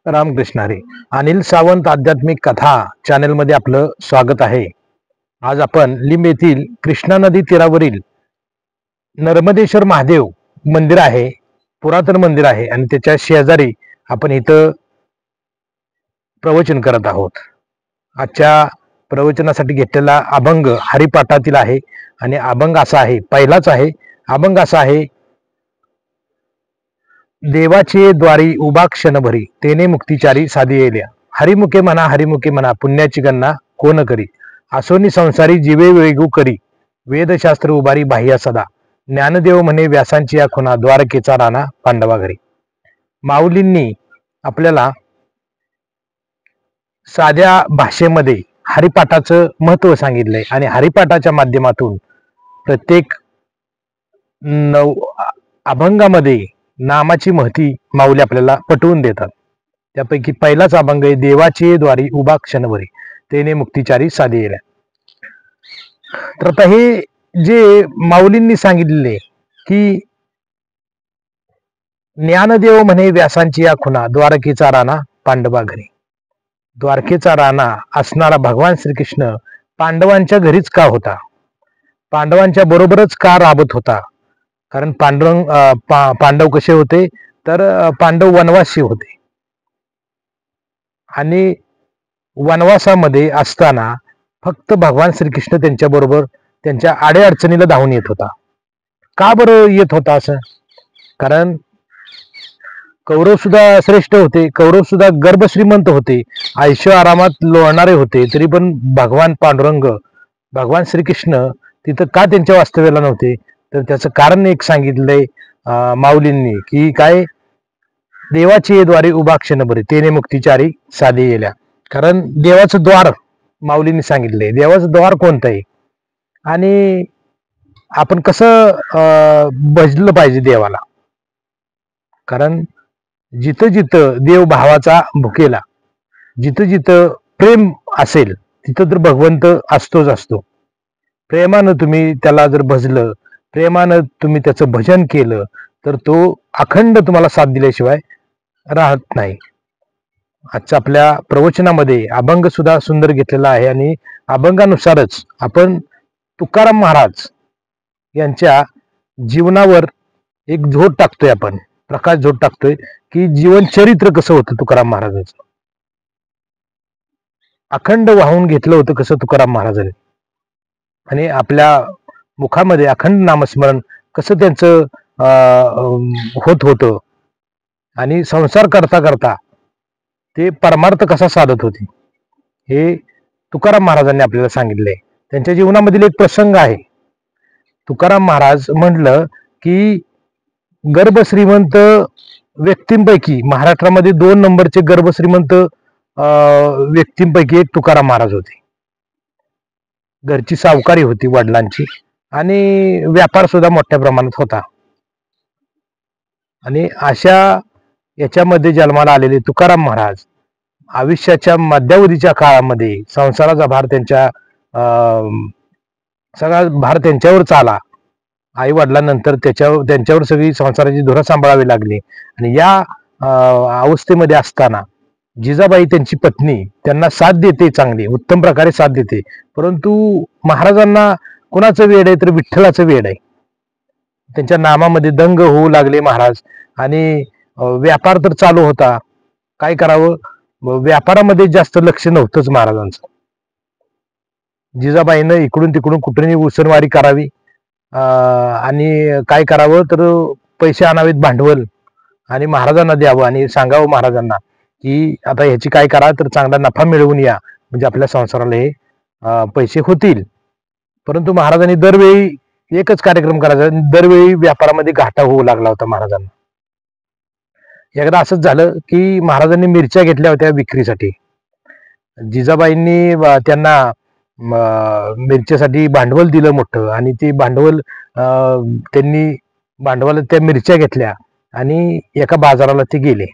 रामकृष्ण हरी. अनिल सावंत आध्यात्मिक कथा चॅनल मध्ये आपलं स्वागत आहे. आज आपण लिंब येथील कृष्णा नदी तीरावरील नर्मदेश्वर महादेव मंदिर आहे, पुरातन मंदिर आहे आणि त्याच्या शेजारी आपण इथं प्रवचन करत आहोत. आजच्या प्रवचनासाठी घेतलेला अभंग हरिपाठातील आहे आणि अभंग असा आहे, पहिलाच आहे. अभंग असा आहे, देवाचे द्वारी उभा क्षणभरी तेने मुक्तिचारी साधी येल्या. हरिमुखे म्हणा पुण्याची गणना कोण करी. असोनी संसारी जीवे वेगू करी, वेदशास्त्र उभारी बाह्य सदा. ज्ञानदेव म्हणे व्यासांची या खुना, द्वारकेचा राणा पांडवा घरी. माऊलींनी आपल्याला साध्या भाषेमध्ये हरिपाठाचं महत्व सांगितलंय आणि हरिपाठाच्या माध्यमातून प्रत्येक अभंगामध्ये नामाची महती माऊली आपल्याला पटवून देतात. त्यापैकी पहिलाच अभंग आहे, देवाचे द्वारी उभा क्षणभरी तेने मुक्तिचारी साधी येल्या. तर आता हे जे माऊलींनी सांगितलेले की ज्ञानदेव म्हणे व्यासांची या खुना, द्वारकेचा राणा पांडवा घरी. द्वारकेचा राणा असणारा भगवान श्रीकृष्ण पांडवांच्या घरीच का होता, पांडवांच्या बरोबरच का राबत होता? कारण पांडव कसे होते तर पांडव वनवासी होते आणि वनवासामध्ये असताना फक्त भगवान श्रीकृष्ण त्यांच्या बरोबर त्यांच्या अडचणीला धावून येत होता. का बरं येत होता असं? कारण कौरव सुद्धा श्रेष्ठ होते, कौरव सुद्धा गर्भश्रीमंत होते, आयुष्य आरामात लोळणारे होते, तरी पण भगवान पांडुरंग भगवान श्रीकृष्ण तिथं का त्यांच्या वास्तव्याला नव्हते? तर त्याचं कारण एक सांगितलंय माऊलींनी की काय, देवाची द्वारे उभा क्षणभरी तेने मुक्तिचारी साधी येल्या. कारण देवाचं द्वार माऊलींनी सांगितलंय. देवाचं द्वार कोणतं आहे आणि आपण कसं भजलं पाहिजे देवाला? कारण जिथं जिथं देव भावाचा भुकेला, जिथं जिथं प्रेम असेल तिथं तर भगवंत असतोच असतो. प्रेमानं तुम्ही त्याला जर भजलं, प्रेमानं तुम्ही त्याचं भजन केलं तर तो अखंड तुम्हाला साथ दिल्याशिवाय राहत नाही. आजच्या आपल्या प्रवचनामध्ये अभंग सुद्धा सुंदर घेतलेला आहे आणि अभंगानुसारच आपण तुकाराम महाराज यांच्या जीवनावर एक झोड टाकतोय, आपण प्रकाश झोड टाकतोय की जीवन चरित्र कसं होतं तुकाराम महाराजांचं, अखंड वाहून घेतलं होतं कसं तुकाराम महाराजांनी, आणि आपल्या मुखामध्ये अखंड नामस्मरण कसं त्यांचं होत होतं आणि संसार करता करता ते परमार्थ कसा साधत होते हे तुकाराम महाराजांनी आपल्याला सांगितलंय. त्यांच्या जीवनामधील एक प्रसंग आहे. तुकाराम महाराज म्हटलं की गर्भश्रीमंत व्यक्तींपैकी महाराष्ट्रामध्ये 2 नंबरचे गर्भश्रीमंत व्यक्तींपैकी एक तुकाराम महाराज होते. घरची सावकारी होती वडिलांची आणि व्यापार सुद्धा मोठ्या प्रमाणात होता. आणि अशा याच्यामध्ये जन्माला आलेले तुकाराम महाराज आयुष्याच्या मध्यावधीच्या काळामध्ये संसाराचा भार सगळा भार त्यांच्यावरच आला. आई वडिलांनंतर त्यांच्यावर सगळी संसाराची धुरा सांभाळावी लागली. आणि या अवस्थेमध्ये असताना जिजाबाई त्यांची पत्नी त्यांना साथ देते, चांगली उत्तम प्रकारे साथ देते. परंतु महाराजांना कोणाचं वेड आहे तर विठ्ठलाचं वेड आहे. त्यांच्या नामामध्ये दंग होऊ लागले महाराज आणि व्यापार तर चालू होता, काय करावं, व्यापारामध्ये जास्त लक्ष नव्हतंच महाराजांचं. जिजाबाईनं इकडून तिकडून कुठूनही उसनवारी करावी आणि काय करावं तर पैसे आणावेत, भांडवल, आणि महाराजांना द्यावं आणि सांगावं महाराजांना की आता ह्याची काय करा तर चांगला नफा मिळवून या, म्हणजे आपल्या संसाराला हे पैसे होतील. परंतु महाराजांनी दरवेळी एकच कार्यक्रम करायचा, दरवेळी व्यापारामध्ये घाटा होऊ लागला होता महाराजांना. एकदा असंच झालं की महाराजांनी मिरच्या घेतल्या होत्या विक्रीसाठी. जिजाबाईंनी त्यांना मिरच्यासाठी भांडवल दिलं मोठं आणि ते भांडवल त्यांनी भांडवलात त्या मिरच्या घेतल्या आणि एका बाजाराला ते गेले.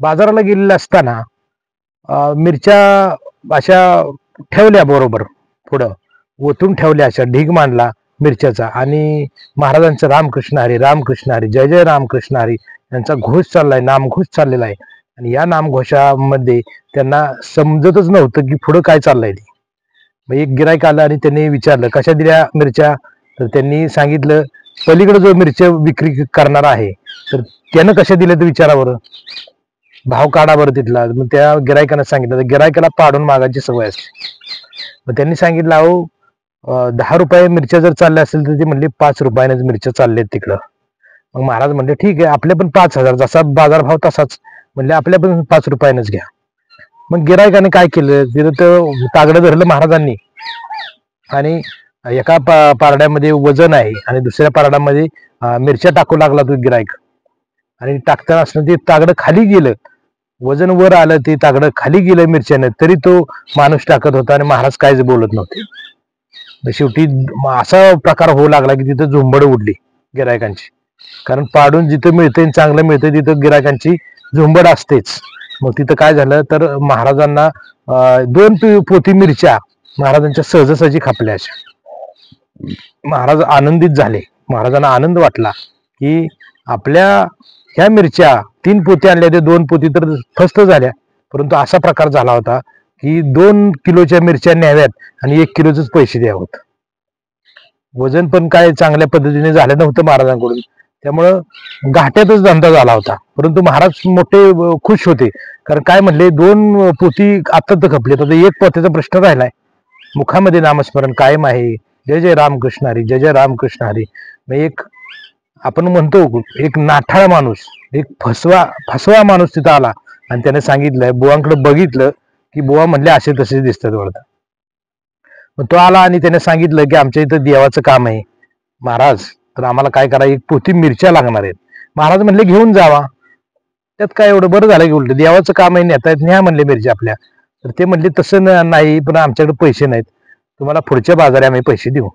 बाजाराला गेलेले असताना मिरच्या अशा ठेवल्या, बरोबर पुढं ओतून ठेवल्या, अशा ढीग मांडला मिरच्याचा आणि महाराजांचं रामकृष्ण हरी रामकृष्ण हरी जय जय रामकृष्ण हरी यांचा घोष चाललाय, नामघोष चाललेला आहे. आणि या नामघोषामध्ये त्यांना समजतच नव्हतं की पुढं काय चाललंय ते. मग एक गिरायक आला आणि त्यांनी विचारलं कशा दिल्या मिरच्या, तर त्यांनी सांगितलं पलीकडे जो मिरच्या विक्री करणारा आहे तर त्यानं कशा दिल्या तर विचारा बरं, भाव काढा बरं तिथला. मग त्या गिरायकानं सांगितलं, गिरायकाला पाडून मागायची सवय असते. मग त्यांनी सांगितलं अहो 10 रुपये मिरच्या जर चालल्या असेल तर ती म्हणली 5 रुपयानेच मिरच्या चालल्यात तिकडं. मग महाराज म्हणले ठीक आहे आपले पण 5,000 जसा बाजारभाव तसाच, म्हणले आपल्या पण 5 रुपयानेच घ्या. मग गिरायकाने काय केलं तिथं तर तागडं धरलं महाराजांनी आणि एका पारड्यामध्ये वजन आहे आणि दुसऱ्या पारड्यामध्ये मिरच्या टाकू लागला तो गिरायक. आणि टाकताना असणं ते तागडं खाली गेलं, वजन वर आलं, ते तागडं खाली गेलं मिरच्यानं, तरी तो माणूस टाकत होता आणि महाराज काहीच बोलत नव्हते. शेवटी असा प्रकार होऊ लागला की तिथं झुंबड उडली गिरायकांची. कारण पाडून जिथं मिळतंय चांगलं मिळतंय तिथं गिरायकांची झुंबड असतेच. मग तिथं काय झालं तर महाराजांना 2 पोती मिरच्या महाराजांच्या सहजासहजी खपल्या. महाराज आनंदित झाले, महाराजांना आनंद वाटला की आपल्या ह्या मिरच्या 3 पोती आणल्या ते 2 पोती तर फस्त झाल्या, परंतु असा प्रकार झाला होता की 2 किलोच्या मिरच्या न्याव्यात आणि 1 किलोच पैसे द्यावत. वजन पण काय चांगल्या पद्धतीने झालं नव्हतं महाराजांकडून, त्यामुळं घाट्यातच धंदा झाला होता. परंतु महाराज मोठे खुश होते, कारण काय म्हणले 2 पोती आता तर खपले, तर 1 पोत्याचा प्रश्न राहिलाय. मुखामध्ये नामस्मरण कायम आहे, जय जय रामकृष्ण हरी, जय जय रामकृष्ण हरी. एक आपण म्हणतो एक नाठाळ माणूस, एक फसवा माणूस तिथं आला आणि त्याने सांगितलंय बुवांकडे बघितलं की बुवा म्हणले असे तसे दिसतात वाटतं. मग तो आला आणि त्याने सांगितलं की आमच्या इथं देवाचं काम आहे महाराज, तर आम्हाला काय करा 1 पोती मिरच्या लागणार आहेत. महाराज म्हणले घेऊन जावा, त्यात काय एवढं, बरं झालं की उलट देवाचं काम आहे नेता येत न्या म्हणले मिरच्या आपल्या. तर ते म्हणले तसं नाही, पण आमच्याकडे पैसे नाहीत, तुम्हाला पुढच्या बाजारी आम्ही पैसे देऊ.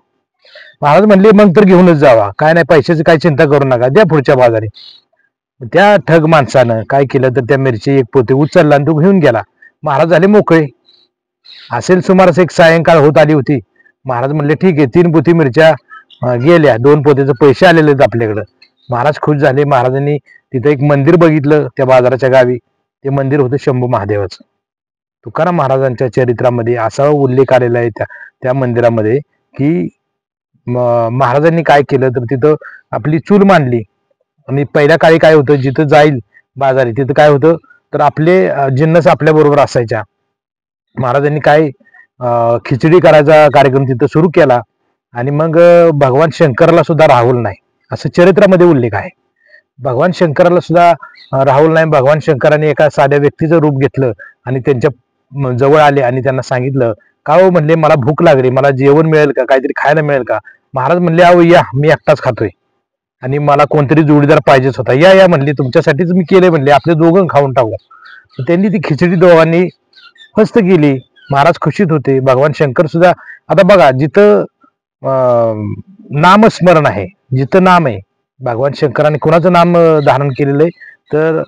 महाराज म्हणले मग तर घेऊनच जावा, काय नाही पैशाची काय चिंता करू नका, द्या पुढच्या बाजारी. त्या ठग माणसानं काय केलं तर त्या मिरची 1 पोती उचलला आणि तो घेऊन गेला. महाराज झाले मोकळे. असेल सुमारास एक सायंकाळ होत आली होती. महाराज म्हणले ठीक आहे 3 पोती मिरच्या गेल्या, 2 पोतीचे पैसे आलेले आहेत आपल्याकडं. महाराज खुश झाले. महाराजांनी तिथं एक मंदिर बघितलं त्या बाजाराच्या गावी, ते मंदिर होतं शंभू महादेवाचं. तुकाराम महाराजांच्या चरित्रामध्ये असा उल्लेख आलेला आहे त्या मंदिरामध्ये की महाराजांनी काय केलं तर तिथं आपली चूल मांडली. आणि पहिल्या काळी काय होतं, जिथं जाईल बाजारी तिथं काय होतं तर आपले जिन्नस आपल्या बरोबर असायच्या. महाराजांनी काय खिचडी करायचा कार्यक्रम तिथं सुरू केला आणि मग भगवान शंकराला सुद्धा राहुल नाही असं चरित्रामध्ये उल्लेख आहे. भगवान शंकराला सुद्धा राहुल नाही. भगवान शंकराने एका साध्या व्यक्तीचं रूप घेतलं आणि त्यांच्या जवळ आले आणि त्यांना सांगितलं का हो म्हणले मला भूक लागली, मला जेवण मिळेल का, काहीतरी खायला मिळेल का. महाराज म्हणले अहो या, मी एकटाच खातोय आणि मला कोणतरी जोडीदार पाहिजेच होता, या या म्हणले, तुमच्यासाठीच मी केले म्हणले, आपले दोघं खाऊन टाकू. त्यांनी ती खिचडी दोघांनी मस्त केली. महाराज खुशीत होते. भगवान शंकर सुद्धा, आता बघा जिथं नामस्मरण आहे, जिथं नाम आहे, भगवान शंकराने कुणाचं नाम धारण केलेलं आहे तर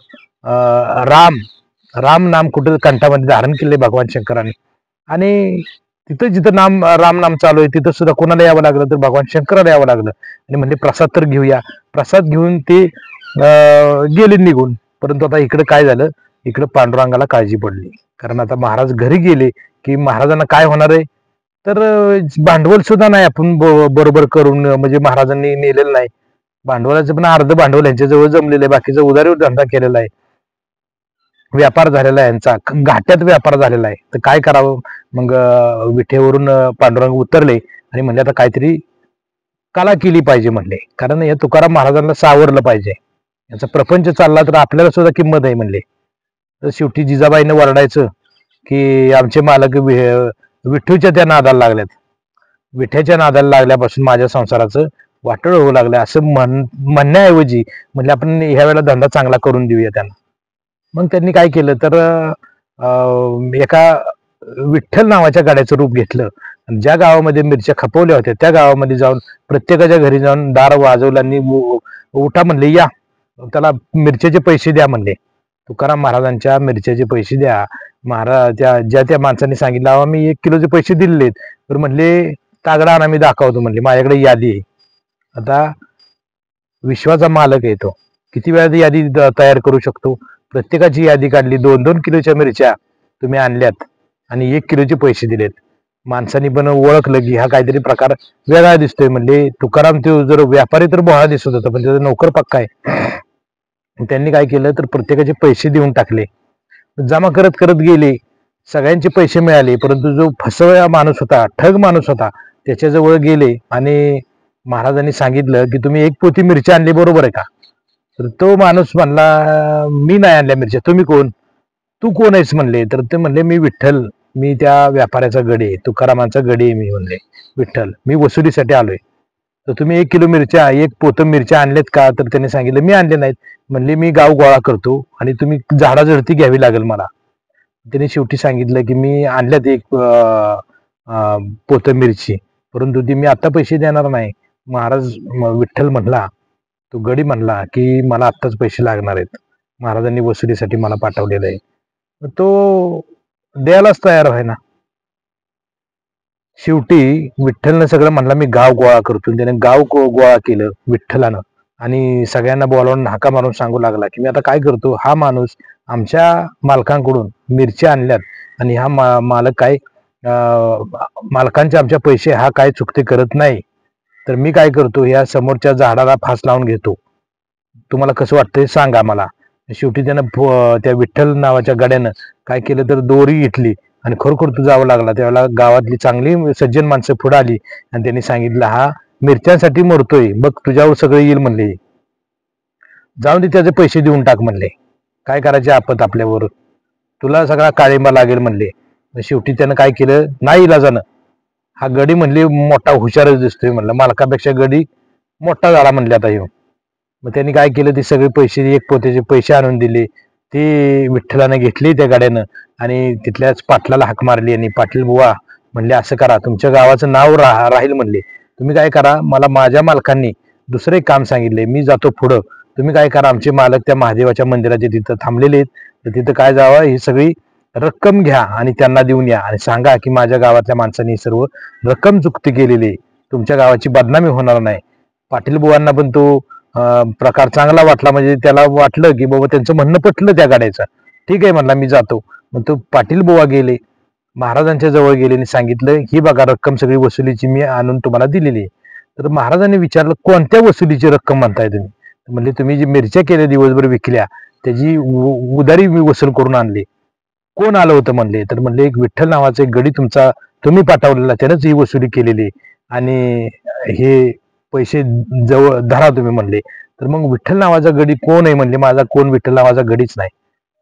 राम नाम कुठं कंठामध्ये धारण केले भगवान शंकराने. आणि तिथं जिथं राम नाम चालू आहे तिथं सुद्धा कोणाला यावं लागलं तर भगवान शंकराला यावं लागलं. आणि म्हणजे प्रसाद तर घेऊया, प्रसाद घेऊन ते गेले निघून. परंतु आता इकडे काय झालं, इकडे पांडुरंगाला काळजी पडली. कारण आता महाराज घरी गेले की महाराजांना काय होणार आहे तर भांडवल सुद्धा नाही आपण बरोबर करून, म्हणजे महाराजांनी नेलेलं नाही. भांडवलाचं पण अर्ध भांडवल यांच्याजवळ जमलेलं आहे, बाकीचा उधारीवर धंदा केलेला आहे, व्यापार झालेला आहे यांचा, घाट्यात व्यापार झालेला आहे. तर काय करावं, मग विठेवरून पांडुरंग उतरले आणि म्हणले आता काहीतरी कला केली पाहिजे म्हणले, कारण या तुकाराम महाराजांना सावरलं पाहिजे, याचा प्रपंच चालला तर आपल्याला सुद्धा किंमत आहे म्हणले. तर शेवटी जिजाबाईनं वरडायचं की आमचे मालक विठ्ठूच्या त्या नादाला लागल्यात, विठ्याच्या नादाला लागल्यापासून माझ्या संसाराचं वाटळ होऊ लागलं असं म्हणण्याऐवजी म्हणजे आपण ह्या वेळेला धंदा चांगला करून देऊया त्यांना. मग त्यांनी काय केलं तर एका विठ्ठल नावाच्या गाड्याचं रूप घेतलं. ज्या गावामध्ये मिरच्या खपवल्या होत्या त्या गावामध्ये जाऊन प्रत्येकाच्या घरी जाऊन दार वाजवलं आणि उठा म्हणले, या त्याला मिरच्याचे पैसे द्या म्हणले, तुकाराम महाराजांच्या मिरच्याचे पैसे द्या. महाराज त्या माणसाने सांगितलं अहो मी 1 किलोचे पैसे दिलेत, तर म्हणले तागडा आणा मी दाखवतो म्हणले, माझ्याकडे यादी आहे. आता विश्वाचा मालक आहे तो, किती वेळा यादी तयार करू शकतो. प्रत्येकाची यादी काढली, 2-2 किलोच्या मिरच्या तुम्ही आणल्यात आणि 1 किलोचे पैसे दिलेत. माणसांनी पण ओळखलं की हा काहीतरी प्रकार वेगळा दिसतोय. म्हणले तुकाराम तो जर व्यापारी तर बोळा दिसत होता, पण त्याचा नोकर पक्का आहे. त्यांनी काय केलं तर प्रत्येकाचे पैसे देऊन टाकले, जमा करत करत गेले. सगळ्यांचे पैसे मिळाले, परंतु जो फसवया माणूस होता, ठग माणूस होता, त्याच्याजवळ गेले आणि महाराजांनी सांगितलं की तुम्ही 1 पोती मिरची आणली, बरोबर आहे का? तर तो माणूस म्हणला मी नाही आणल्या मिरच्या. तुम्ही कोण? तू कोण आहेस म्हणले. तर ते म्हणले मी विठ्ठल, मी त्या व्यापाऱ्याचा गडी, तुकारामांचा गडी मी म्हणले विठ्ठल, मी वसुलीसाठी आलोय. तर तुम्ही 1 किलो मिरच्या, 1 पोतं मिरच्या आणलेत का? तर त्यांनी सांगितलं मी आणले नाहीत. म्हणले मी गाव गोळा करतो आणि तुम्ही झाडाझडती घ्यावी लागेल मला. त्याने शेवटी सांगितलं की मी आणल्यात 1 पोतं मिरची, परंतु ती मी आता पैसे देणार नाही. महाराज विठ्ठल म्हणला, तो गडी म्हणला की मला आत्ताच पैसे लागणार आहेत, महाराजांनी वसुलीसाठी मला पाठवलेलं आहे. तो द्यायलाच तयार आहे ना. शेवटी विठ्ठलनं सगळं म्हणला मी गाव गोळा करतो. त्याने गाव गोळा केलं विठ्ठलानं आणि सगळ्यांना बोलावून हाका मारून सांगू लागला की मी आता काय करतो, हा माणूस आमच्या मालकांकडून मिरच्या आणल्यात आणि हा मालक काय मालकांचे आमच्या पैसे हा काय चुकते करत नाही, तर मी काय करतो या समोरच्या झाडाला फास लावून घेतो. तुम्हाला कसं वाटतंय सांगा मला. शेवटी त्यानं त्या विठ्ठल नावाच्या गड्यानं काय केलं तर दोरी घेतली आणि खरोखर तो जावं लागला. त्यावेळेला गावातली चांगली सज्जन माणसं पुढे आली आणि त्यांनी सांगितलं हा मिरच्यांसाठी मरतोय, बघ तुझ्यावर सगळं येईल म्हणले, जाऊन दे त्याचे पैसे देऊन टाक म्हणले, काय करायचे आपत आपल्यावर, तुला सगळा काळिंबा लागेल म्हणले. शेवटी त्यानं काय केलं, नाही इलाजानं हा गडी म्हणले मोठा हुशारच दिसतोय म्हणलं, मालकापेक्षा गडी मोठा झाला म्हणले आता येऊन. मग त्यांनी काय केलं, ते सगळे पैसे 1 पोत्याचे पैसे आणून दिले. ते विठ्ठलाने घेतले त्या गाड्यानं आणि तिथल्याच पाटलाला हाक मारली आणि पाटील बुवा म्हणले असं करा, तुमच्या गावाचं नाव राहील म्हणले. तुम्ही काय करा, मला माझ्या मालकांनी दुसरं एक काम सांगितले, मी जातो पुढं, तुम्ही काय करा, आमचे मालक त्या महादेवाच्या मंदिराचे तिथं थांबलेले आहेत, तर तिथं काय जावं ही सगळी रक्कम घ्या आणि त्यांना देऊन या आणि सांगा की माझ्या गावातल्या माणसांनी सर्व रक्कम चुकती केलेली, तुमच्या गावाची बदनामी होणार नाही. पाटील बुवांना पण तो प्रकार चांगला वाटला, म्हणजे त्याला वाटलं की बाबा त्यांचं म्हणणं पटलं त्या गाड्याचं. ठीक आहे म्हणला मी जातो. मग तो पाटील बुवा गेले, महाराजांच्या जवळ गेले आणि सांगितलं ही बघा रक्कम सगळी वसुलीची मी आणून तुम्हाला दिलेली. तर महाराजांनी विचारलं कोणत्या वसुलीची रक्कम म्हणताय तुम्ही? म्हणजे तुम्ही जी मिरच्या केल्या दिवसभर विकल्या त्याची उधारी मी वसूल करून आणली. कोण आलं होतं म्हणले, तर म्हणले एक विठ्ठल नावाचा एक गडी तुमचा तुम्ही पाठवलेला, त्यानंच ही वसुली केलेली आणि हे पैसे जवळ धरा तुम्ही म्हणले. तर मग विठ्ठल नावाचा गडी कोण आहे म्हणले, माझा कोण विठ्ठल नावाचा गडीच नाही.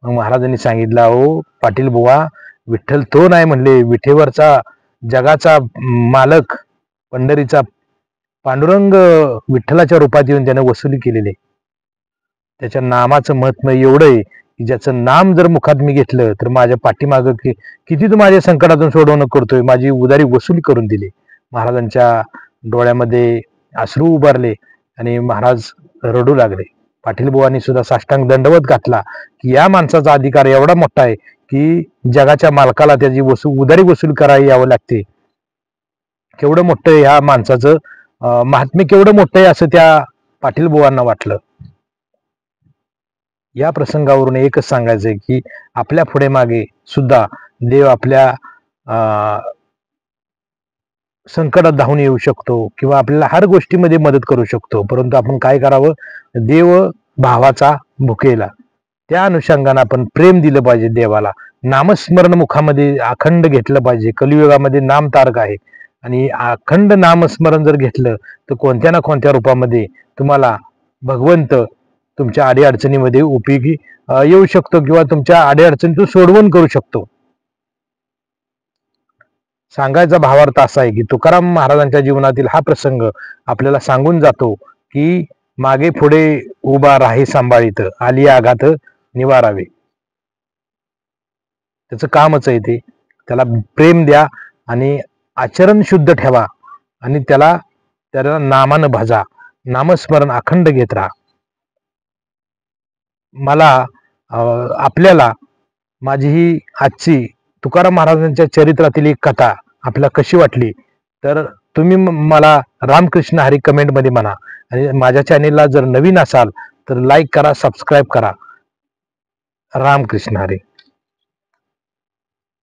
मग महाराजांनी सांगितलं अहो पाटील बुवा, विठ्ठल तो नाही म्हणले, विठेवरचा जगाचा मालक पंढरीचा पांडुरंग विठ्ठलाच्या रूपात येऊन त्याने वसुली केलेली. त्याच्या नामाचं महत्त्व एवढं आहे की ज्याचं नाम जर मुखात मी घेतलं तर माझ्या पाठीमागं किती तू माझ्या संकटातून सोडवणं करतोय, माझी उदारी वसुली करून दिली. महाराजांच्या डोळ्यामध्ये अश्रू उभारले आणि महाराज रडू लागले. पाटील बुवांनी सुद्धा साष्टांग दंडवत घातला की या माणसाचा अधिकार एवढा मोठा आहे की जगाच्या मालकाला त्याची उदारी वसूल करावी यावं लागते. केवढं मोठं आहे ह्या माणसाचं महात्म्य, केवढं मोठं आहे असं त्या पाटील बुवांना वाटलं. या प्रसंगावरून एकच सांगायचंय की आपल्या पुढे मागे सुद्धा देव आपल्या संकटात धावून येऊ शकतो किंवा आपल्याला हर गोष्टीमध्ये मदत करू शकतो, परंतु आपण काय करावं, देव भावाचा भुकेला, त्या अनुषंगाने आपण प्रेम दिलं पाहिजे देवाला. नामस्मरण मुखामध्ये अखंड घेतलं पाहिजे. कलियुगामध्ये नाम तारक आहे आणि अखंड नामस्मरण जर घेतलं तर कोणत्या ना कोणत्या रूपामध्ये तुम्हाला भगवंत तुमच्या अडीअडचणीमध्ये उपयोगी येऊ शकतो किंवा तुमच्या अडीअडचणीतून सोडवण करू शकतो. सांगायचा भावार्थ असा आहे की तुकाराम महाराजांच्या जीवनातील हा प्रसंग आपल्याला सांगून जातो की मागे पुढे उभा राही सांभाळीत, आली आघात निवारावे. त्याचं कामच आहे ते. त्याला प्रेम द्या आणि आचरण शुद्ध ठेवा आणि त्याला नामानं भजा, नामस्मरण अखंड घेत राहा. मला आपल्याला माझी ही आजची तुकाराम महाराजांच्या चरित्रातील एक कथा आपल्याला कशी वाटली तर तुम्ही मला रामकृष्ण हरी कमेंटमध्ये म्हणा आणि माझ्या चॅनेलला जर नवीन असाल तर लाईक करा, सबस्क्राईब करा. रामकृष्ण हरी.